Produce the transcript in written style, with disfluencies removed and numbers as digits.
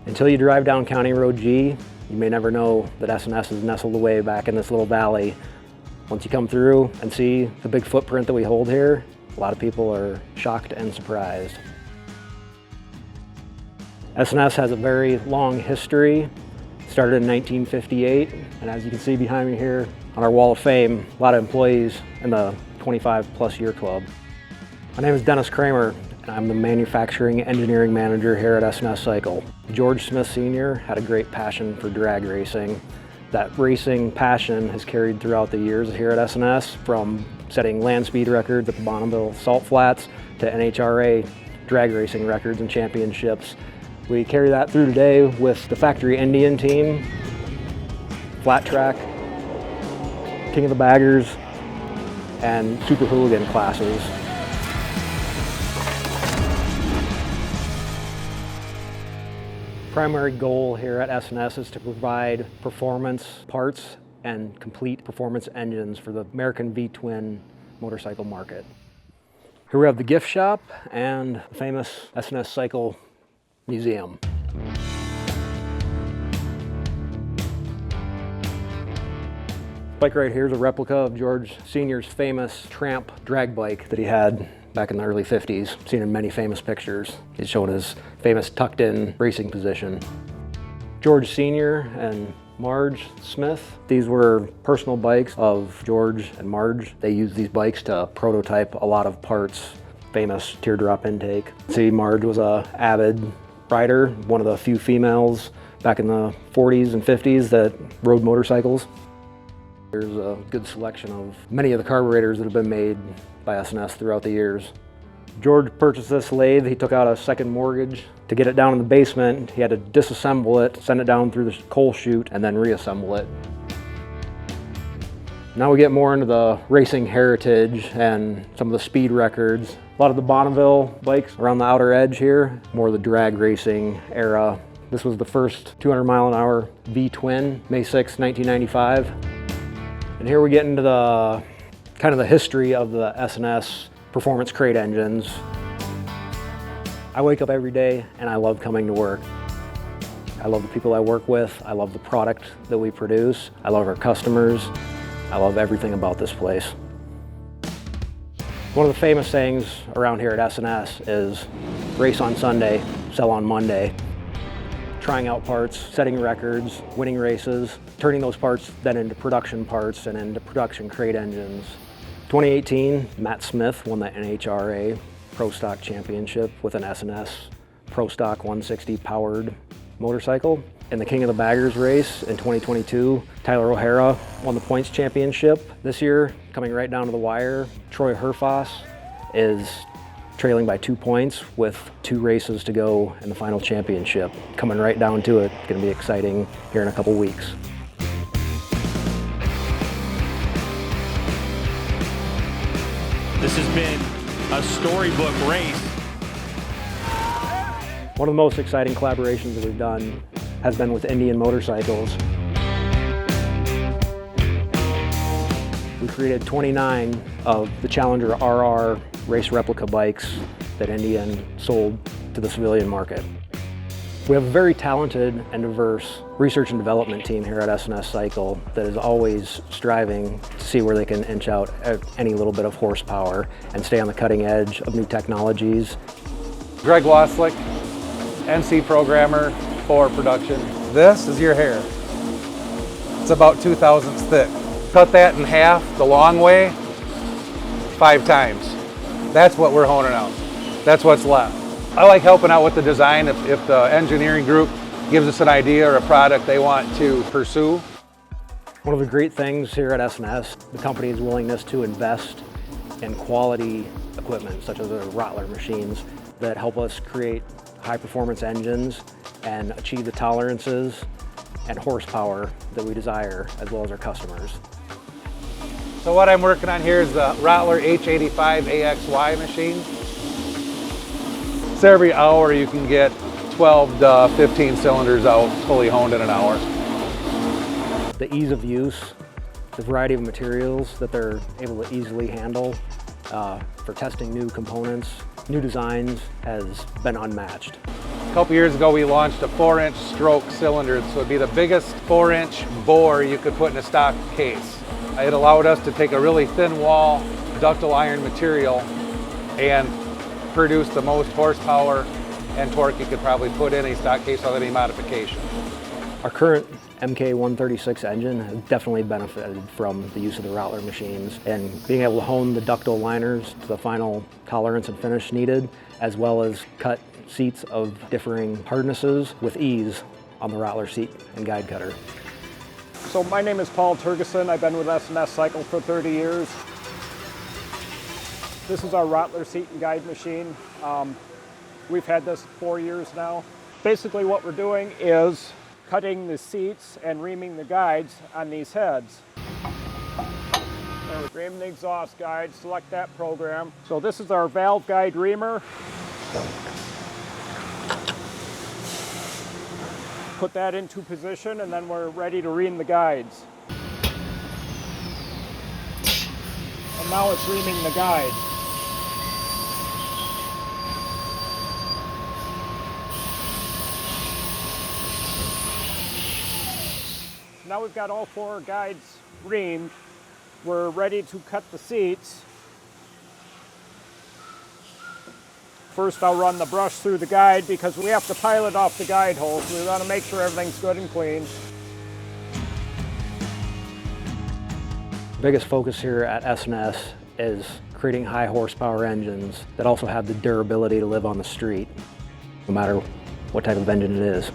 Until you drive down County Road G, you may never know that S&S is nestled away back in this little valley. Once you come through and see the big footprint that we hold here, a lot of people are shocked and surprised. S&S has a very long history. Started in 1958, and as you can see behind me here on our wall of fame, a lot of employees in the 25+ year club. My name is Dennis Kramer, and I'm the Manufacturing Engineering Manager here at S&S Cycle. George Smith Sr. had a great passion for drag racing. That racing passion has carried throughout the years here at S&S, from setting land speed records at the Bonneville Salt Flats to NHRA drag racing records and championships. We carry that through today with the Factory Indian team, Flat Track, King of the Baggers, and Super Hooligan classes. Primary goal here at S&S is to provide performance parts and complete performance engines for the American V-twin motorcycle market. Here we have the gift shop and the famous S&S Cycle Museum. Bike right here is a replica of George Sr.'s famous tramp drag bike that he had back in the early 50s, seen in many famous pictures. He's shown his famous tucked-in racing position. George Sr. and Marge Smith, these were personal bikes of George and Marge. They used these bikes to prototype a lot of parts, famous teardrop intake. See, Marge was an avid rider, one of the few females back in the 40s and 50s that rode motorcycles. There's a good selection of many of the carburetors that have been made by S&S throughout the years. George purchased this lathe. He took out a second mortgage. To get it down in the basement, he had to disassemble it, send it down through the coal chute, and then reassemble it. Now we get more into the racing heritage and some of the speed records. A lot of the Bonneville bikes around the outer edge here, more of the drag racing era. This was the first 200-mile-an-hour V-twin, May 6, 1995. And here we get into the kind of the history of the S&S performance crate engines. I wake up every day and I love coming to work. I love the people I work with. I love the product that we produce. I love our customers. I love everything about this place. One of the famous sayings around here at S&S is race on Sunday, sell on Monday. Trying out parts, setting records, winning races, turning those parts then into production parts and into production crate engines. 2018, Matt Smith won the NHRA Pro Stock Championship with an S&S Pro Stock 160 powered motorcycle. In the King of the Baggers race in 2022, Tyler O'Hara won the points championship. This year, coming right down to the wire, Troy Herfoss is trailing by 2 points with 2 races to go in the final championship. Coming right down to it, it's going to be exciting here in a couple weeks. This has been a storybook race. One of the most exciting collaborations that we've done has been with Indian Motorcycles. We created 29 of the Challenger RR race replica bikes that Indian sold to the civilian market. We have a very talented and diverse research and development team here at S&S Cycle that is always striving to see where they can inch out any little bit of horsepower and stay on the cutting edge of new technologies. Greg Waslick, NC programmer for production. This is your hair. It's about 2 thousandths thick. Cut that in half the long way 5 times. That's what we're honing out. That's what's left. I like helping out with the design if the engineering group gives us an idea or a product they want to pursue. One of the great things here at S&S, the company's willingness to invest in quality equipment such as the Rottler machines that help us create high performance engines and achieve the tolerances and horsepower that we desire, as well as our customers. So what I'm working on here is the Rottler H85 AXY machine. So every hour you can get 12 to 15 cylinders out fully honed in an hour. The ease of use, the variety of materials that they're able to easily handle for testing new components, new designs has been unmatched. A couple years ago, we launched a 4-inch stroke cylinder, so it'd be the biggest 4-inch bore you could put in a stock case. It allowed us to take a really thin wall, ductile iron material, and produce the most horsepower and torque you could probably put in a stock case without any modification. Our current MK136 engine has definitely benefited from the use of the Rottler machines and being able to hone the ductile liners to the final tolerance and finish needed, as well as cut seats of differing hardnesses with ease on the Rottler seat and guide cutter. So my name is Paul Turgeson. I've been with S&S Cycle for 30 years. This is our Rottler seat and guide machine. We've had this 4 years now. Basically what we're doing is cutting the seats and reaming the guides on these heads. And ream the exhaust guide, select that program. So this is our valve guide reamer. Put that into position and then we're ready to ream the guides. And now it's reaming the guide. Now we've got all 4 guides reamed. We're ready to cut the seats. First I'll run the brush through the guide because we have to pilot off the guide holes. We want to make sure everything's good and clean. The biggest focus here at S&S is creating high horsepower engines that also have the durability to live on the street, no matter what type of engine it is.